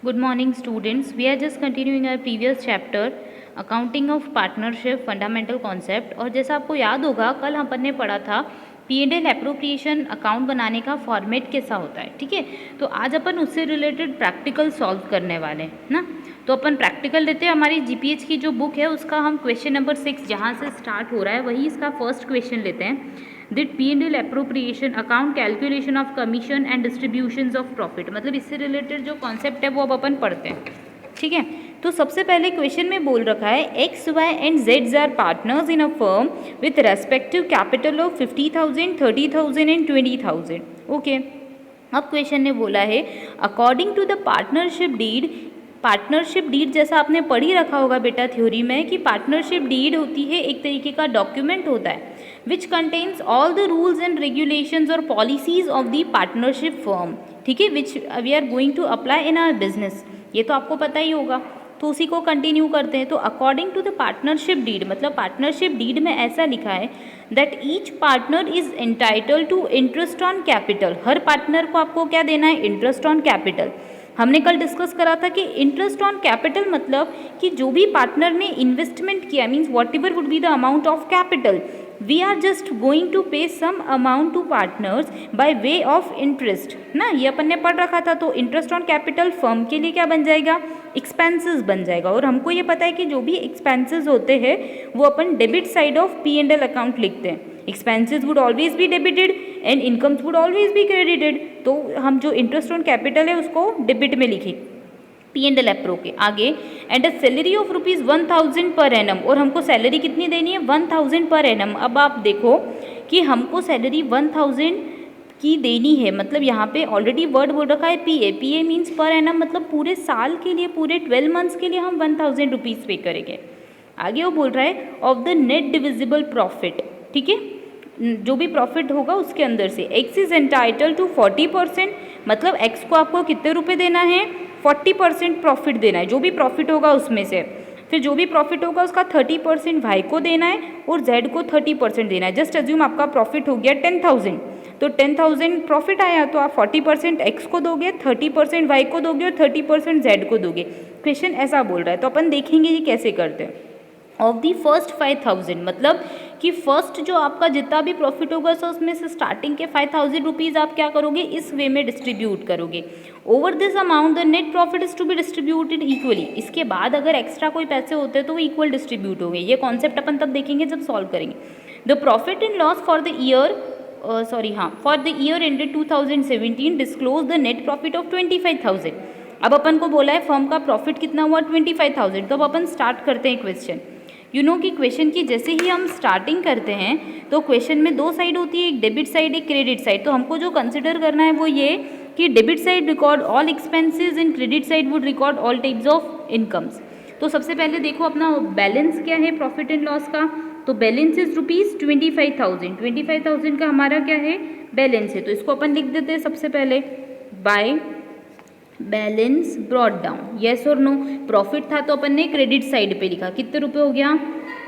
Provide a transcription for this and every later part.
Good morning, students. We are just continuing our previous chapter, accounting of partnership fundamental concept. और जैसा आपको याद होगा कल अपन ने पढ़ा था P&L एप्रोप्रिएशन अकाउंट बनाने का फॉर्मेट कैसा होता है, ठीक है। तो आज अपन उससे रिलेटेड प्रैक्टिकल सॉल्व करने वाले हैं ना। तो अपन प्रैक्टिकल लेते हैं। हमारी GPH की जो बुक है उसका हम क्वेश्चन नंबर 6 जहाँ से स्टार्ट हो रहा है वही इसका फर्स्ट क्वेश्चन लेते हैं। That P&L appropriation account calculation of commission and distributions of profit, मतलब इससे रिलेटेड जो कॉन्सेप्ट है वो अब अपन पढ़ते हैं, ठीक है। तो सबसे पहले क्वेश्चन में बोल रखा है एक्स वाई एंड जेड्स are partners in a firm with respective capital of 50,000, 30,000 and 20,000। Okay, अब क्वेश्चन ने बोला है according to the partnership deed. Partnership deed जैसा आपने पढ़ ही रखा होगा बेटा थ्योरी में कि पार्टनरशिप डीड होती है एक तरीके का डॉक्यूमेंट होता है which contains all the rules and regulations और policies of the partnership firm, ठीक है, which we are going to apply in our business. ये तो आपको पता ही होगा, तो उसी को कंटिन्यू करते हैं। तो according to the partnership deed, मतलब पार्टनरशिप डीड में ऐसा लिखा है that each partner is entitle to interest on capital. हर पार्टनर को आपको क्या देना है? Interest on capital. हमने कल डिस्कस करा था कि इंटरेस्ट ऑन कैपिटल मतलब कि जो भी पार्टनर ने इन्वेस्टमेंट किया means whatever would be the amount of capital, we are just going to pay some amount to partners by way of interest ना। ये अपन ने पढ़ रखा था। तो इंटरेस्ट ऑन कैपिटल फर्म के लिए क्या बन जाएगा? एक्सपेंसेस बन जाएगा। और हमको ये पता है कि जो भी एक्सपेंसेस होते हैं वो अपन debit side of P&L account लिखते हैं। Expenses would always be debited and incomes would always be credited. तो हम जो इंटरेस्ट ऑन कैपिटल है उसको डेबिट में लिखें P&L एप्रो के आगे। And a salary of ₹1,000 per annum, और हमको सैलरी कितनी देनी है? 1,000 पर एनम। अब आप देखो कि हमको सैलरी 1,000 की देनी है, मतलब यहाँ पे ऑलरेडी वर्ड बोल रखा है PA मीन्स पर एनम, मतलब पूरे साल के लिए, पूरे 12 मंथ्स के लिए हम 1,000 रुपीज़ पे करेंगे। आगे वो बोल रहा है of the net divisible profit, ठीक है, जो भी प्रॉफिट होगा उसके अंदर से एक्स इज एंटाइटल टू 40%, मतलब एक्स को आपको कितने रुपए देना है? 40% प्रॉफिट देना है, जो भी प्रॉफिट होगा उसमें से। फिर जो भी प्रॉफिट होगा उसका 30% वाई को देना है और जेड को 30% देना है। जस्ट अज्यूम आपका प्रॉफिट हो गया 10,000, तो 10,000 प्रॉफिट आया तो आप 40% एक्स को दोगे, 30% वाई को दोगे और 30% जेड को दोगे। क्वेश्चन ऐसा बोल रहा है, तो अपन देखेंगे ये कैसे करते हैं। ऑफ दी फर्स्ट 5,000, मतलब कि फर्स्ट जो आपका जितना भी प्रॉफिट होगा सो उसमें से स्टार्टिंग के 5,000 रुपीज़ आप क्या करोगे? इस वे में डिस्ट्रीब्यूट करोगे। Over this amount the net profit is to be distributed equally. इसके बाद अगर एक्स्ट्रा कोई पैसे होते हैं तो वो इक्वल डिस्ट्रीब्यूट होंगे। ये कॉन्सेप्ट अपन तब देखेंगे जब सॉल्व करेंगे। The profit in loss for the year for the year ended 2017 disclose the net profit of 25,000। अब अपन को बोला है फर्म का प्रॉफिट कितना हुआ? 25,000। तो अब अपन स्टार्ट करते हैं क्वेश्चन। यू नो कि क्वेश्चन की जैसे ही हम स्टार्टिंग करते हैं तो क्वेश्चन में दो साइड होती है, एक डेबिट साइड एक क्रेडिट साइड। तो हमको जो कंसिडर करना है वो ये कि debit side record all expenses and credit side would record all types of incomes. तो सबसे पहले देखो अपना बैलेंस क्या है प्रॉफिट एंड लॉस का। तो बैलेंस इज ₹25,000। 25,000 का हमारा क्या है? बैलेंस है। तो इसको अपन लिख देते हैं सबसे पहले by balance brought down, yes और नो। प्रॉफिट था तो अपन ने क्रेडिट साइड पे लिखा, कितने रुपए हो गया?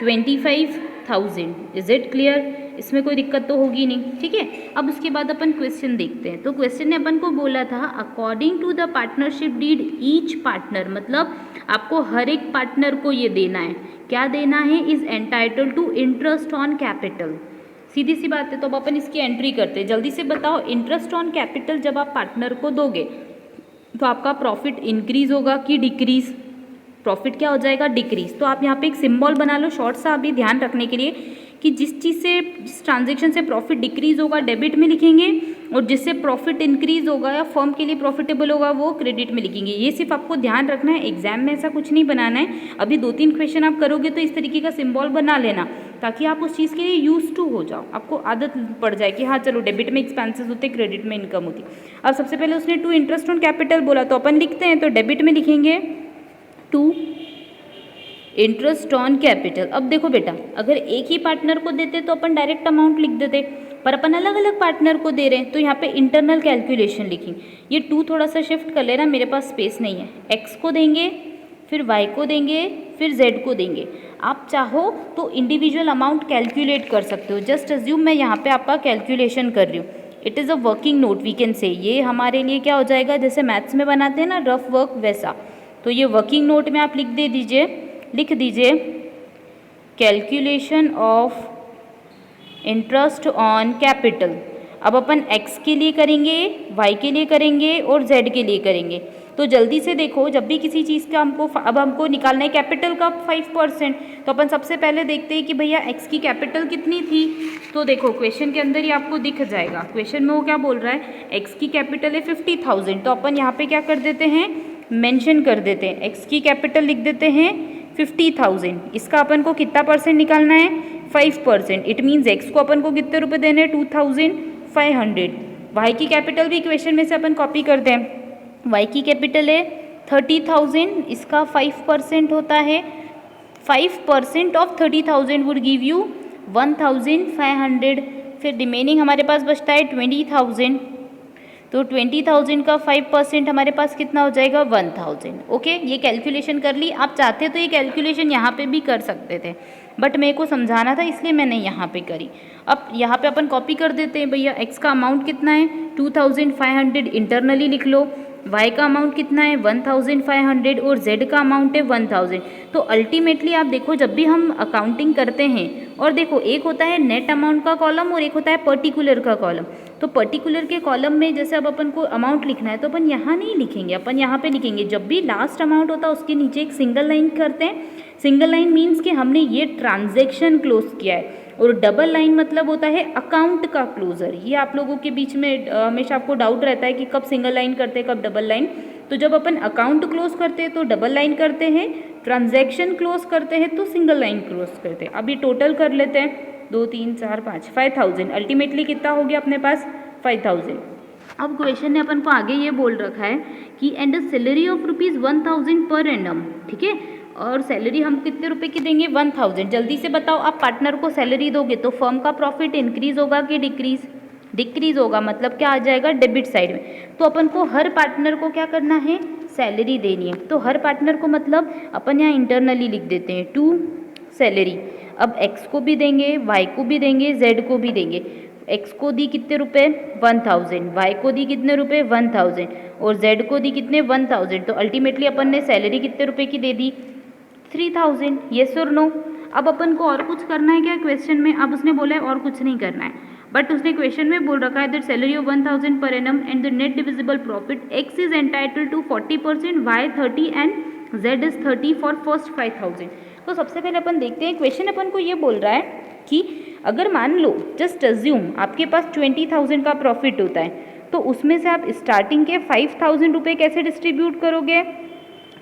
25,000। Is it clear? इसमें कोई दिक्कत तो होगी नहीं, ठीक है। अब उसके बाद अपन क्वेश्चन देखते हैं। तो क्वेश्चन ने अपन को बोला था according to the partnership deed each partner, मतलब आपको हर एक पार्टनर को ये देना है। क्या देना है? Is entitle to interest on capital. सीधी सी बात है। तो अब अपन इसकी एंट्री करते हैं। जल्दी से बताओ, इंटरेस्ट ऑन कैपिटल जब आप पार्टनर को दोगे तो आपका प्रॉफिट इंक्रीज होगा कि डिक्रीज? प्रॉफिट क्या हो जाएगा? डिक्रीज। तो आप यहाँ पे एक सिंबल बना लो शॉर्ट सा अभी ध्यान रखने के लिए कि जिस चीज़ से, जिस ट्रांजेक्शन से प्रॉफिट डिक्रीज होगा डेबिट में लिखेंगे और जिससे प्रॉफिट इंक्रीज होगा या फर्म के लिए प्रॉफिटेबल होगा वो क्रेडिट में लिखेंगे। ये सिर्फ आपको ध्यान रखना है, एग्जाम में ऐसा कुछ नहीं बनाना है। अभी 2-3 क्वेश्चन आप करोगे तो इस तरीके का सिंबल बना लेना ताकि आप उस चीज़ के लिए यूज टू हो जाओ, आपको आदत पड़ जाए कि हाँ चलो डेबिट में एक्सपेंसेस होते, क्रेडिट में इनकम होती। अब सबसे पहले उसने टू इंटरेस्ट ऑन कैपिटल बोला तो अपन लिखते हैं, तो डेबिट में लिखेंगे टू इंटरेस्ट ऑन कैपिटल। अब देखो बेटा, अगर एक ही पार्टनर को देते तो अपन डायरेक्ट अमाउंट लिख देते, पर अपन अलग अलग पार्टनर को दे रहे हैं तो यहाँ पे इंटरनल कैलकुलेशन लिखी। ये टू थोड़ा सा शिफ्ट कर लेना, मेरे पास स्पेस नहीं है। एक्स को देंगे, फिर वाई को देंगे, फिर जेड को देंगे। आप चाहो तो इंडिविजुअल अमाउंट कैलकुलेट कर सकते हो। जस्ट अज्यूम मैं यहाँ पे आपका कैलकुलेशन कर रही हूँ। It is a working note we can say, ये हमारे लिए क्या हो जाएगा, जैसे मैथ्स में बनाते हैं ना रफ वर्क वैसा। तो ये वर्किंग नोट में आप लिख दीजिए calculation of interest on capital. अब अपन x के लिए करेंगे, y के लिए करेंगे और z के लिए करेंगे। तो जल्दी से देखो, जब भी किसी चीज़ का अब हमको निकालना है कैपिटल का 5%, तो अपन सबसे पहले देखते हैं कि भैया x की कैपिटल कितनी थी। तो देखो क्वेश्चन के अंदर ही आपको दिख जाएगा, क्वेश्चन में वो क्या बोल रहा है, x की कैपिटल है 50,000। तो अपन यहाँ पे क्या कर देते हैं, मेंशन कर देते हैं, x की कैपिटल लिख देते हैं 50,000। इसका अपन को कितना परसेंट निकालना है, 5%। इट मीन्स x को अपन को कितने रुपए देने हैं, 2,500। y की कैपिटल भी इक्वेशन में से अपन कॉपी कर दें, y की कैपिटल है 30,000, इसका 5% होता है, 5% ऑफ 30,000 वुड गिव यू 1,500। फिर रिमेनिंग हमारे पास बचता है 20,000। तो 20,000 का 5% हमारे पास कितना हो जाएगा, 1,000। ओके, ये कैलकुलेशन कर ली। आप चाहते तो ये कैलकुलेशन यहाँ पे भी कर सकते थे, बट मेरे को समझाना था इसलिए मैंने यहाँ पे करी। अब यहाँ पे अपन कॉपी कर देते हैं, भैया x का अमाउंट कितना है 2,500, इंटरनली लिख लो। y का अमाउंट कितना है 1,500 और z का अमाउंट है 1,000। तो अल्टीमेटली आप देखो, जब भी हम अकाउंटिंग करते हैं, और देखो एक होता है नेट अमाउंट का कॉलम और एक होता है पर्टिकुलर का कॉलम। तो पर्टिकुलर के कॉलम में जैसे अब अपन को अमाउंट लिखना है तो अपन यहाँ नहीं लिखेंगे, अपन यहाँ पे लिखेंगे, जब भी लास्ट अमाउंट होता है उसके नीचे एक सिंगल लाइन करते हैं। सिंगल लाइन मीन्स कि हमने ये ट्रांजैक्शन क्लोज किया है, और डबल लाइन मतलब होता है अकाउंट का क्लोजर। ये आप लोगों के बीच में हमेशा आपको डाउट रहता है कि कब सिंगल लाइन करते हैं कब डबल लाइन। तो जब अपन अकाउंट क्लोज करते हैं तो डबल लाइन करते हैं, ट्रांजैक्शन क्लोज करते हैं तो सिंगल लाइन क्लोज करते हैं। अब ये टोटल कर लेते हैं, 2 3 4 5 5,000। अल्टीमेटली कितना हो गया अपने पास 5,000। अब क्वेश्चन ने अपन को आगे ये बोल रखा है कि and the salary of ₹1,000 per annum, ठीक है, और सैलरी हम कितने रुपए की देंगे 1,000। जल्दी से बताओ, आप पार्टनर को सैलरी दोगे तो फर्म का प्रॉफिट इंक्रीज होगा कि डिक्रीज, डिक्रीज होगा, मतलब क्या आ जाएगा डेबिट साइड में। तो अपन को हर पार्टनर को क्या करना है, सैलरी देनी है। तो हर पार्टनर को मतलब अपन यहाँ इंटरनली लिख देते हैं टू सैलरी। अब x को भी देंगे, y को भी देंगे, z को भी देंगे। x को दी कितने रुपए 1,000, y को दी कितने रुपए 1,000 और z को दी कितने 1,000। तो अल्टीमेटली अपन ने सैलरी कितने रुपए की दे दी 3,000। येस और नो। अब अपन को और कुछ करना है क्या क्वेश्चन में, अब उसने बोला है और कुछ नहीं करना है, बट उसने क्वेश्चन में बोल रखा है that salary of 1,000 per annum and the net divisible profit x is entitle to 40%, y 30 and z is 30 for first 5,000। तो सबसे पहले अपन देखते हैं, क्वेश्चन अपन को ये बोल रहा है कि अगर मान लो जस्ट अज्यूम आपके पास 20,000 का प्रॉफिट होता है, तो उसमें से आप स्टार्टिंग के 5,000 रुपये कैसे डिस्ट्रीब्यूट करोगे,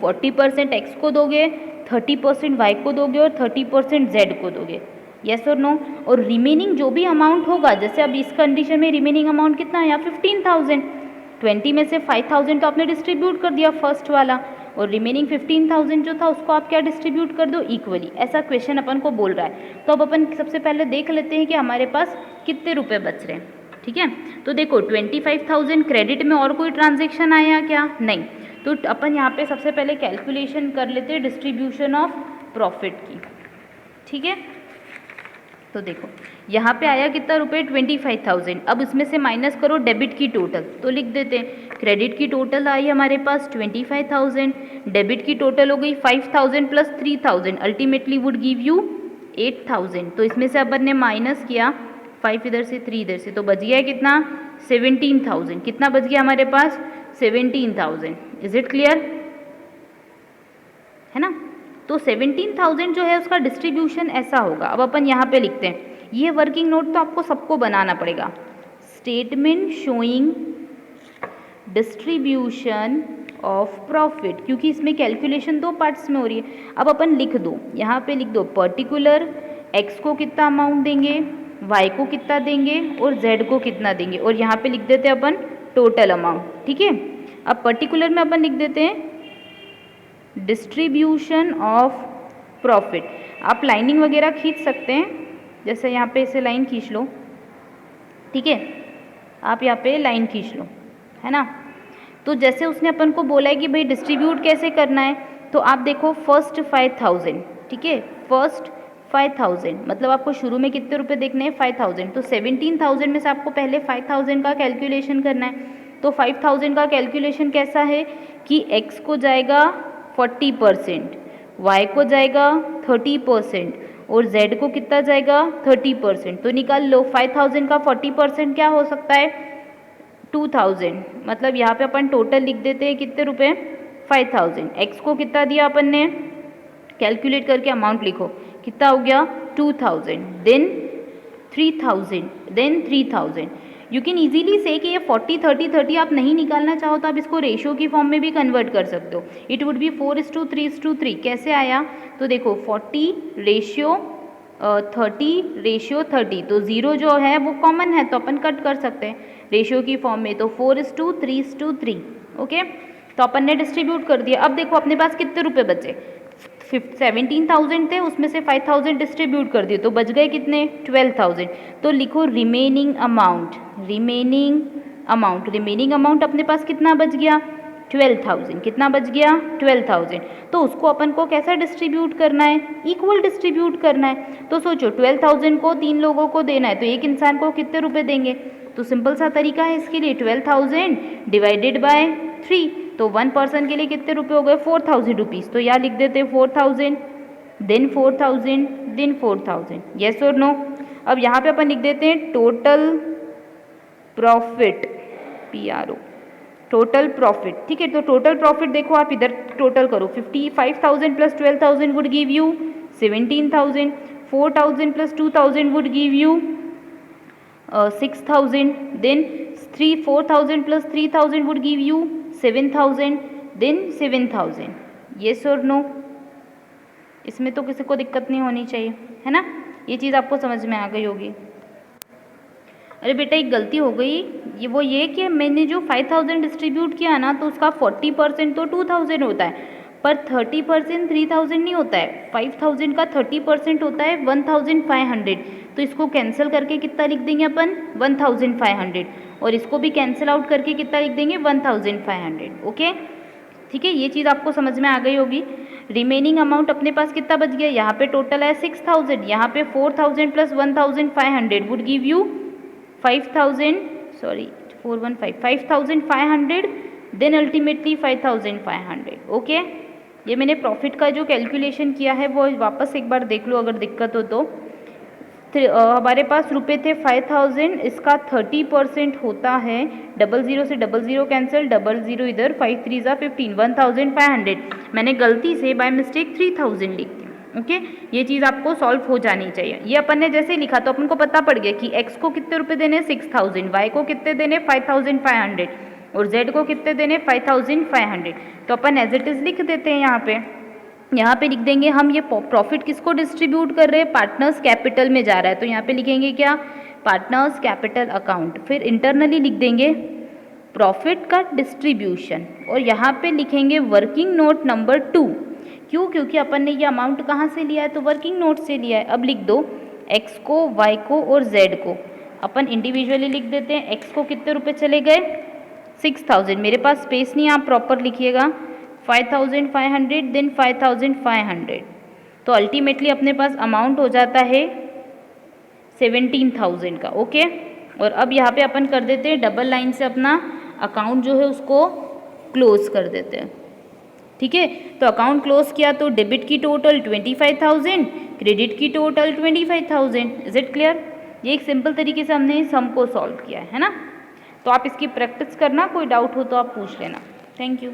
40% x को दोगे, 30% y को दोगे और 30% z को दोगे। यस और नो। और रिमेनिंग जो भी अमाउंट होगा, जैसे अब इस कंडीशन में रिमेनिंग अमाउंट कितना है यहाँ 15,000, 20 में से 5,000 तो आपने डिस्ट्रीब्यूट कर दिया फर्स्ट वाला, और रिमेनिंग 15,000 जो था उसको आप क्या डिस्ट्रीब्यूट कर दो इक्वली। ऐसा क्वेश्चन अपन को बोल रहा है। तो अब अपन सबसे पहले देख लेते हैं कि हमारे पास कितने रुपए बच रहे हैं, ठीक है। तो देखो 25,000 क्रेडिट में और कोई ट्रांजेक्शन आया क्या, नहीं। तो अपन यहाँ पे सबसे पहले कैलकुलेशन कर लेते हैं डिस्ट्रीब्यूशन ऑफ प्रॉफिट की, ठीक है। तो देखो यहाँ पे आया कितना रुपए 25,000। अब इसमें से माइनस करो डेबिट की टोटल, तो लिख देते हैं क्रेडिट की टोटल आई हमारे पास 25,000, डेबिट की टोटल हो गई 5,000 plus 3,000, ultimately would give you 8,000। तो इसमें से अपन ने माइनस किया 5 इधर से 3 इधर से, तो बच गया कितना 17,000। कितना बच गया हमारे पास 17,000। इज इट क्लियर, है ना। तो 17,000 जो है उसका डिस्ट्रीब्यूशन ऐसा होगा। अब अपन यहाँ पे लिखते हैं, ये वर्किंग नोट तो आपको सबको बनाना पड़ेगा, statement showing distribution of profit, क्योंकि इसमें कैलकुलेशन 2 पार्ट्स में हो रही है। अब अपन लिख दो, यहाँ पे लिख दो पर्टिकुलर x को कितना अमाउंट देंगे, y को कितना देंगे और z को कितना देंगे, और यहाँ पे लिख देते हैं अपन टोटल अमाउंट, ठीक है। अब पर्टिकुलर में अपन लिख देते हैं डिस्ट्रीब्यूशन ऑफ प्रॉफिट। आप लाइनिंग वगैरह खींच सकते हैं, जैसे यहाँ पे इसे लाइन खींच लो, ठीक है, आप यहाँ पे लाइन खींच लो, है ना। तो जैसे उसने अपन को बोला है कि भाई डिस्ट्रीब्यूट कैसे करना है, तो आप देखो फर्स्ट 5,000, ठीक है, फर्स्ट 5000, मतलब आपको शुरू में कितने रुपए देखने हैं 5000, तो 17,000 में से आपको पहले 5000 का कैलकुलेशन करना है। तो 5000 का कैलकुलेशन कैसा है कि x को जाएगा 40%, y को जाएगा 30% और z को कितना जाएगा 30%। तो निकाल लो 5000 का 40% क्या हो सकता है 2000, मतलब यहाँ पे अपन टोटल लिख देते हैं कितने रुपए 5000। x को कितना दिया अपन ने, कैलकुलेट करके अमाउंट लिखो, कितना हो गया 2000, then 3000, then 3000। You can easily say कि ये 40 30 30 आप नहीं निकालना चाहो तो आप इसको रेशियो की फॉर्म में भी कन्वर्ट कर सकते हो। It would be 4:3:3। कैसे आया, तो देखो 40 रेशियो 30 रेशियो 30, तो 0 जो है वो कॉमन है तो अपन कट कर सकते हैं रेशियो की फॉर्म में, तो 4:3:3। ओके, तो अपन ने डिस्ट्रीब्यूट कर दिया। अब देखो अपने पास कितने रुपए बचे, 17,000 थे, उसमें से 5,000 डिस्ट्रीब्यूट कर दिए तो बच गए कितने 12,000। तो लिखो remaining amount, remaining amount, remaining amount अपने पास कितना बच गया 12,000, कितना बच गया 12,000। तो उसको अपन को कैसा डिस्ट्रीब्यूट करना है, इक्वल डिस्ट्रीब्यूट करना है। तो सोचो 12,000 को 3 लोगों को देना है तो एक इंसान को कितने रुपए देंगे, तो सिंपल सा तरीका है इसके लिए 12,000 डिवाइडेड बाय 3, तो 1 पर्सन के लिए कितने रुपए हो गए 4,000 रुपीज़। तो यहाँ लिख देते 4,000, देन 4,000, देन 4,000, येस और नो। अब यहाँ पे अपन लिख देते हैं total profit, PRO, total profit. ठीक है, तो टोटल प्रॉफिट देखो आप इधर टोटल करो, 55,000 plus 12,000 would give you 17,000, 4,000 plus 2,000 would give you 6,000, then 4,000 plus 3,000 would give you 7,000, then 7,000, yes और नो। इसमें तो किसी को दिक्कत नहीं होनी चाहिए, है ना, ये चीज़ आपको समझ में आ गई होगी। अरे बेटा एक गलती हो गई, ये कि मैंने जो 5,000 डिस्ट्रीब्यूट किया ना तो उसका 40% तो 2,000 होता है, पर 30% 3,000 नहीं होता है। 5,000 का 30% होता है 1,500, तो इसको कैंसिल करके कितना लिख देंगे अपन 1,500, और इसको भी कैंसिल आउट करके कितना लिख देंगे 1,500। ओके, ठीक है, ये चीज़ आपको समझ में आ गई होगी। रिमेनिंग अमाउंट अपने पास कितना बच गया, यहाँ पे टोटल है 6,000, यहाँ पे 4,000 plus 1,500 would give you 5,000, sorry 415, 5,500, then ultimately 5,500। Okay, ये मैंने प्रॉफिट का जो कैलकुलेशन किया है वो वापस एक बार देख लो अगर दिक्कत हो तो। हमारे पास रुपए थे 5,000, इसका 30% होता है, 00 से 00 कैंसिल, 00 इधर, 5 3 ज़ा 15, 1,500। मैंने गलती से बाय मिस्टेक 3,000 लिख दिया। ओके, ये चीज़ आपको सॉल्व हो जानी चाहिए। ये अपन ने जैसे लिखा तो अपन को पता पड़ गया कि x को कितने रुपए देने 6,000, y को कितने देने 5,500 और z को कितने देने 5,500। तो अपन एज इट इज़ लिख देते हैं यहाँ पे लिख देंगे हम ये प्रॉफिट किसको डिस्ट्रीब्यूट कर रहे हैं, पार्टनर्स कैपिटल में जा रहा है, तो यहाँ पे लिखेंगे क्या पार्टनर्स कैपिटल अकाउंट, फिर इंटरनली लिख देंगे प्रॉफिट का डिस्ट्रीब्यूशन, और यहाँ पे लिखेंगे वर्किंग नोट नंबर 2। क्यों, क्योंकि अपन ने ये अमाउंट कहाँ से लिया है, तो वर्किंग नोट से लिया है। अब लिख दो x को, y को और z को अपन इंडिविजुअली लिख देते हैं। x को कितने रुपए चले गए 6,000, मेरे पास स्पेस नहीं, आप प्रॉपर लिखिएगा 5,500, देन 5,500, तो अल्टीमेटली अपने पास अमाउंट हो जाता है 17,000 का। ओके, और अब यहाँ पे अपन कर देते हैं डबल लाइन से अपना अकाउंट जो है उसको क्लोज कर देते हैं। ठीक है, तो अकाउंट क्लोज किया तो डेबिट की टोटल 25,000, क्रेडिट की टोटल 25,000। इज इट क्लियर, ये एक सिंपल तरीके से हमने सम को सॉल्व किया है ना। तो आप इसकी प्रैक्टिस करना, कोई डाउट हो तो आप पूछ लेना। Thank you.